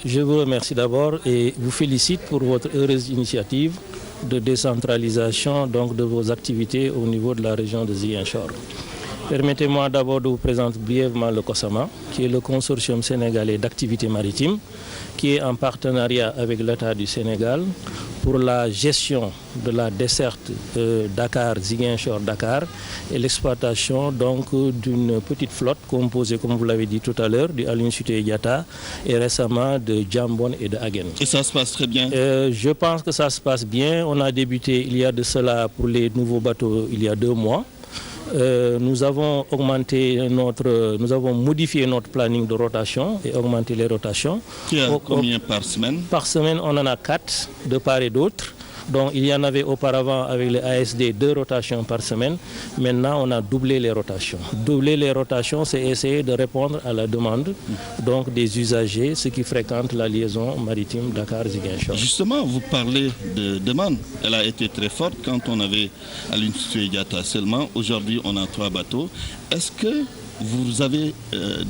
Je vous remercie d'abord et vous félicite pour votre heureuse initiative de décentralisation donc, de vos activités au niveau de la région de Ziguinchor. Permettez-moi d'abord de vous présenter brièvement le COSAMA, qui est le consortium sénégalais d'activités maritimes, qui est en partenariat avec l'État du Sénégal pour la gestion de la desserte Dakar-Ziguinchor-Dakar et l'exploitation donc d'une petite flotte composée, comme vous l'avez dit tout à l'heure, du Aline Sitoé Diatta et récemment de Djambon et de Hagen. Et ça se passe très bien? Je pense que ça se passe bien. On a débuté il y a de cela pour les nouveaux bateaux il y a 2 mois. Nous avons modifié notre planning de rotation et augmenté les rotations. Combien par semaine? Par semaine, on en a 4 de part et d'autre. Donc il y en avait auparavant avec les ASD 2 rotations par semaine. Maintenant, on a doublé les rotations. Doubler les rotations, c'est essayer de répondre à la demande donc des usagers, ceux qui fréquentent la liaison maritime Dakar-Ziguinchor. Justement, vous parlez de demande. Elle a été très forte quand on avait Aline Sitoé Diatta seulement. Aujourd'hui, on a 3 bateaux. Est-ce que vous avez,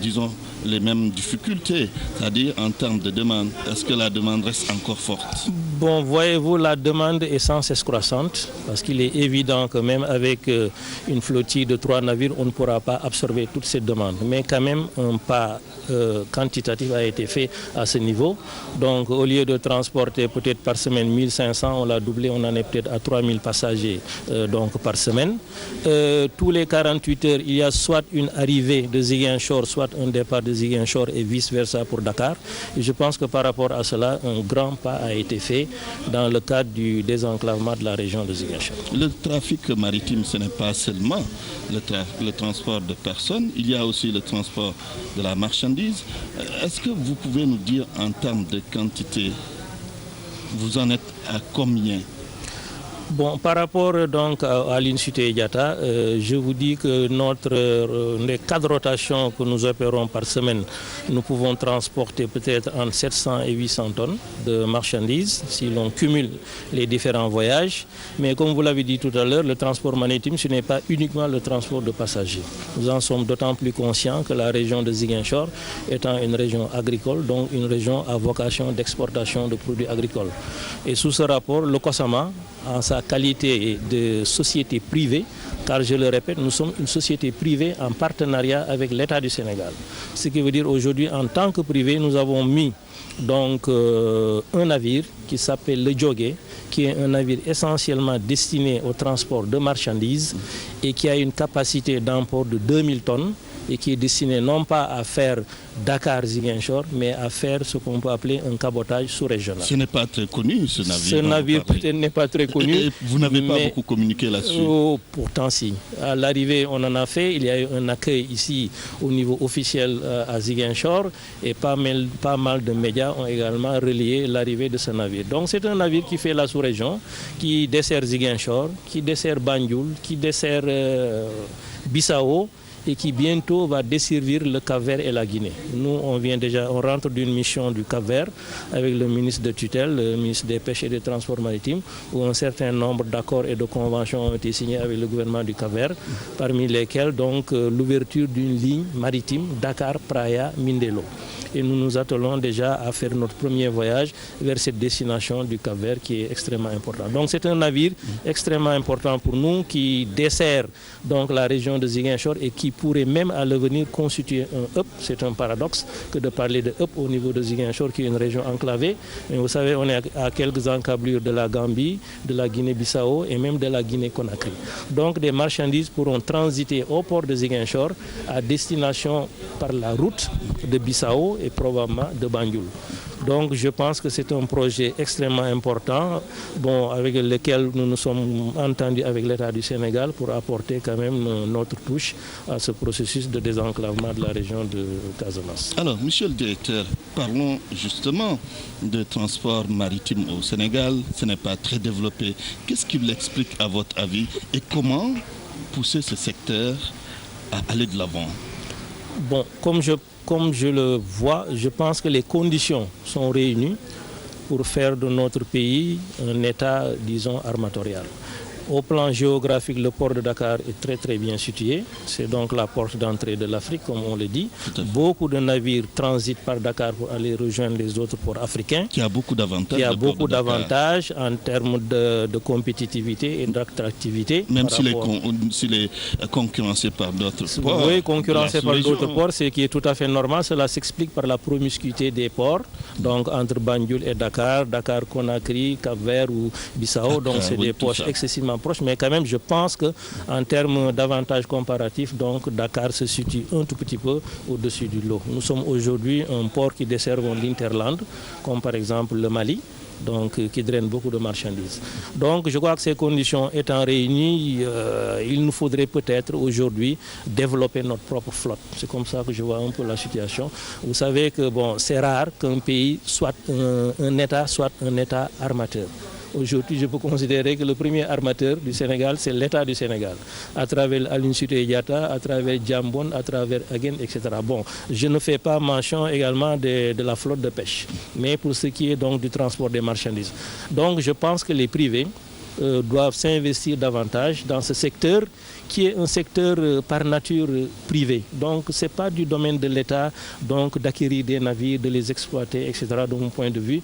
disons, les mêmes difficultés, c'est-à-dire en termes de demande? Est-ce que la demande reste encore forte? Bon, voyez-vous, la demande est sans cesse croissante parce qu'il est évident que même avec une flottille de 3 navires, on ne pourra pas absorber toutes ces demandes. Mais quand même, un pas quantitatif a été fait à ce niveau. Donc, au lieu de transporter peut-être par semaine 1500, on l'a doublé, on en est peut-être à 3000 passagers donc par semaine. Tous les 48 heures, il y a soit une arrivée de Ziguinchor, soit un départ de Ziguinchor et vice-versa pour Dakar. Et je pense que par rapport à cela, un grand pas a été fait dans le cadre du désenclavement de la région de Ziguinchor. Le trafic maritime, ce n'est pas seulement le transport de personnes, il y a aussi le transport de la marchandise. Est-ce que vous pouvez nous dire en termes de quantité, vous en êtes à combien? Bon, par rapport donc à Aline Sitoé Diatta, je vous dis que les 4 rotations que nous opérons par semaine, nous pouvons transporter peut-être entre 700 et 800 tonnes de marchandises si l'on cumule les différents voyages. Mais comme vous l'avez dit tout à l'heure, le transport maritime, ce n'est pas uniquement le transport de passagers. Nous en sommes d'autant plus conscients que la région de Ziguinchor étant une région agricole, donc une région à vocation d'exportation de produits agricoles. Et sous ce rapport, le COSAMA, en sa qualité de société privée, car je le répète, nous sommes une société privée en partenariat avec l'État du Sénégal. Ce qui veut dire aujourd'hui, en tant que privé, nous avons mis donc un navire qui s'appelle le Djogé, qui est un navire essentiellement destiné au transport de marchandises et qui a une capacité d'emport de 2000 tonnes et qui est destiné non pas à faire Dakar-Ziguinchor, mais à faire ce qu'on peut appeler un cabotage sous-régional. Ce n'est pas très connu, ce navire. Ce navire peut-être n'est pas très connu. Et vous n'avez pas beaucoup communiqué là-dessus? Pourtant, si. À l'arrivée, on en a fait. Il y a eu un accueil ici au niveau officiel à Ziguinchor et pas mal de médias ont également relayé l'arrivée de ce navire. Donc c'est un navire qui fait la sous-région, qui dessert Ziguinchor, qui dessert Banjul, qui dessert Bissau, et qui bientôt va desservir le Cap-Vert et la Guinée. Nous, on rentre d'une mission du Cap-Vert avec le ministre de tutelle, le ministre des Pêches et des Transports maritimes, où un certain nombre d'accords et de conventions ont été signés avec le gouvernement du Cap-Vert, parmi lesquels donc l'ouverture d'une ligne maritime Dakar-Praia-Mindelo. Et nous nous attelons déjà à faire notre premier voyage vers cette destination du Cap-Vert qui est extrêmement important. Donc c'est un navire extrêmement important pour nous qui dessert donc la région de Ziguinchor et qui pourrait même à l'avenir constituer un hub. C'est un paradoxe que de parler de hub au niveau de Ziguinchor qui est une région enclavée. Mais vous savez, on est à quelques encablures de la Gambie, de la Guinée-Bissau et même de la Guinée-Conakry. Donc des marchandises pourront transiter au port de Ziguinchor à destination par la route de Bissau et probablement de Banjul. Donc je pense que c'est un projet extrêmement important, avec lequel nous nous sommes entendus avec l'État du Sénégal pour apporter quand même notre touche à ce processus de désenclavement de la région de Casamance. Alors, monsieur le directeur, parlons justement de transport maritime au Sénégal. Ce n'est pas très développé. Qu'est-ce qui l'explique à votre avis et comment pousser ce secteur à aller de l'avant? Bon, comme je le vois, je pense que les conditions sont réunies pour faire de notre pays un État, disons, armatorial. Au plan géographique, le port de Dakar est très très bien situé. C'est donc la porte d'entrée de l'Afrique, comme on le dit. Beaucoup de navires transitent par Dakar pour aller rejoindre les autres ports africains. Qui a beaucoup d'avantages. Qui a beaucoup d'avantages en termes de compétitivité et d'attractivité. Même s'il est concurrencé par d'autres ports. Oui, concurrencé par d'autres ports, ce qui est tout à fait normal. Cela s'explique par la promiscuité des ports. Donc entre Banjul et Dakar, Conakry, Cap-Vert ou Bissau. Donc c'est des ports excessivement proches. Mais quand même, je pense qu'en termes d'avantages comparatifs, donc Dakar se situe un tout petit peu au-dessus du lot. Nous sommes aujourd'hui un port qui dessert l'Interland, comme par exemple le Mali, donc qui draine beaucoup de marchandises. Donc je crois que ces conditions étant réunies, il nous faudrait peut-être aujourd'hui développer notre propre flotte. C'est comme ça que je vois un peu la situation. Vous savez que c'est rare qu'un pays soit un État armateur. Aujourd'hui, je peux considérer que le premier armateur du Sénégal, c'est l'État du Sénégal, à travers Aline Sitoé Diatta, à travers Djambon, à travers Agen, etc. Bon, je ne fais pas mention également de la flotte de pêche, mais pour ce qui est donc du transport des marchandises. Donc, je pense que les privés doivent s'investir davantage dans ce secteur qui est un secteur par nature privé. Donc ce n'est pas du domaine de l'État d'acquérir des navires, de les exploiter, etc. de mon point de vue.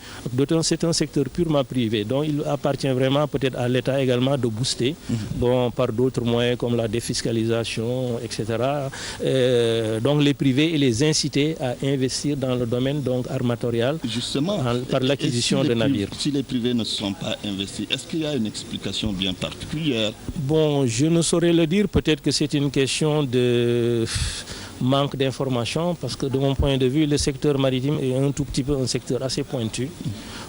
C'est un secteur purement privé. Donc il appartient vraiment peut-être à l'État également de booster par d'autres moyens comme la défiscalisation, etc. Donc les privés et les inciter à investir dans le domaine armatorial. Justement, par l'acquisition de navires. Si les privés ne sont pas investis, est-ce qu'il y a une explication bien particulière? Bon, je ne saurais le dire. Peut-être que c'est une question de manque d'information, parce que de mon point de vue, le secteur maritime est un tout petit peu un secteur assez pointu.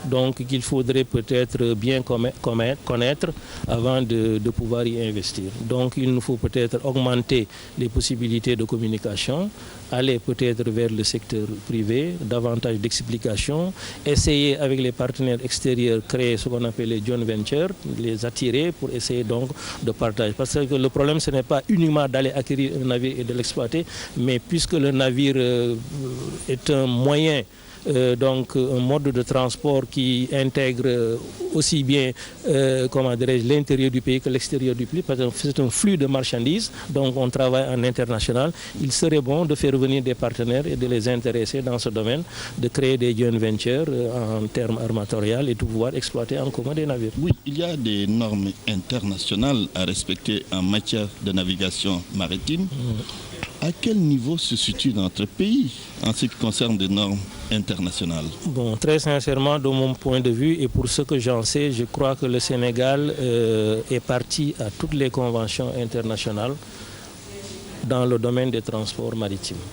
Donc qu'il faudrait peut-être bien connaître avant de pouvoir y investir. Donc il nous faut peut-être augmenter les possibilités de communication, aller peut-être vers le secteur privé, davantage d'explications, essayer avec les partenaires extérieurs, créer ce qu'on appelle les joint ventures, les attirer pour essayer donc de partager. Parce que le problème, ce n'est pas uniquement d'aller acquérir un navire et de l'exploiter, mais puisque le navire est un moyen, donc un mode de transport qui intègre aussi bien l'intérieur du pays que l'extérieur du pays, parce que c'est un flux de marchandises, donc on travaille en international. Il serait bon de faire venir des partenaires et de les intéresser dans ce domaine, de créer des joint ventures en termes armatorial et de pouvoir exploiter en commun des navires. Oui, il y a des normes internationales à respecter en matière de navigation maritime. À quel niveau se situe notre pays en ce qui concerne des normes internationales? Bon, très sincèrement, de mon point de vue, et pour ce que j'en sais, je crois que le Sénégal est parti à toutes les conventions internationales dans le domaine des transports maritimes.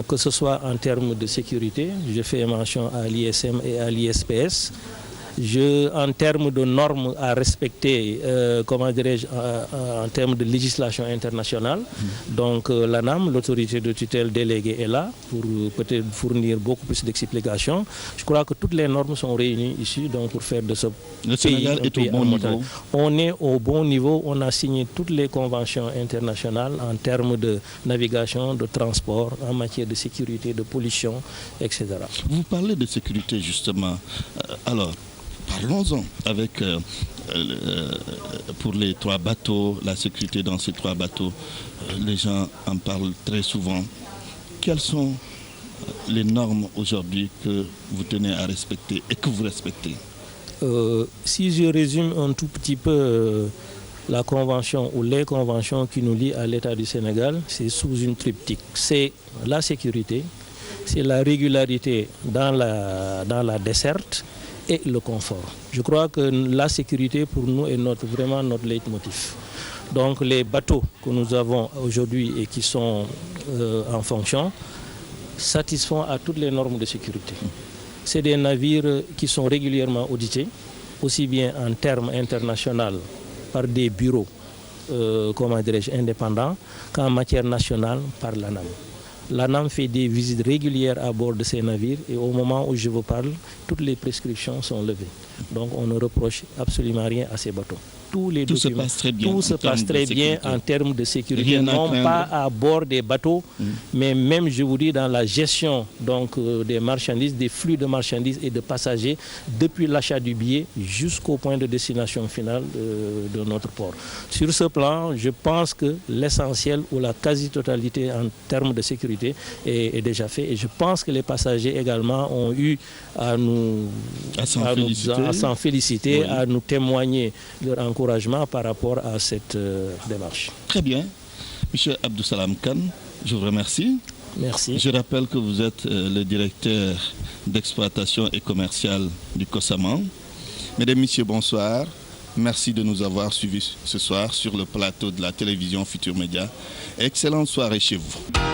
Que ce soit en termes de sécurité, je fais mention à l'ISM et à l'ISPS. En termes de normes à respecter, en termes de législation internationale, donc l'ANAM, l'autorité de tutelle déléguée, est là pour peut-être fournir beaucoup plus d'explications. Je crois que toutes les normes sont réunies ici donc pour faire de ce le Sénégal est au bon niveau. On est au bon niveau, on a signé toutes les conventions internationales en termes de navigation, de transport, en matière de sécurité, de pollution, etc. Vous parlez de sécurité justement. Alors, parlons-en avec, pour les 3 bateaux, la sécurité dans ces 3 bateaux. Les gens en parlent très souvent. Quelles sont les normes aujourd'hui que vous tenez à respecter et que vous respectez? Si je résume un tout petit peu la convention ou les conventions qui nous lient à l'État du Sénégal, c'est sous une triptyque. C'est la sécurité, c'est la régularité dans la desserte, et le confort. Je crois que la sécurité pour nous est vraiment notre leitmotiv. Donc les bateaux que nous avons aujourd'hui et qui sont en fonction satisfont à toutes les normes de sécurité. C'est des navires qui sont régulièrement audités, aussi bien en termes internationaux par des bureaux indépendants qu'en matière nationale par l'ANAM. L'ANAM fait des visites régulières à bord de ces navires et au moment où je vous parle, toutes les prescriptions sont levées. Donc on ne reproche absolument rien à ces bateaux. tous les Tout se documents. passe très bien. Tout se passe très bien en termes de sécurité, non pas à bord des bateaux, mais même, je vous dis, dans la gestion donc, des marchandises, des flux de marchandises et de passagers, depuis l'achat du billet jusqu'au point de destination finale de notre port. Sur ce plan, je pense que l'essentiel ou la quasi-totalité en termes de sécurité est déjà fait. Et je pense que les passagers également ont eu à s'en féliciter, oui, à nous témoigner leur encouragement par rapport à cette démarche. Très bien. Monsieur Abdou-Salam Kane, je vous remercie. Merci. Je rappelle que vous êtes le directeur d'exploitation et commercial du COSAMAN. Mesdames, Messieurs, bonsoir. Merci de nous avoir suivis ce soir sur le plateau de la télévision Futur Média. Excellente soirée chez vous.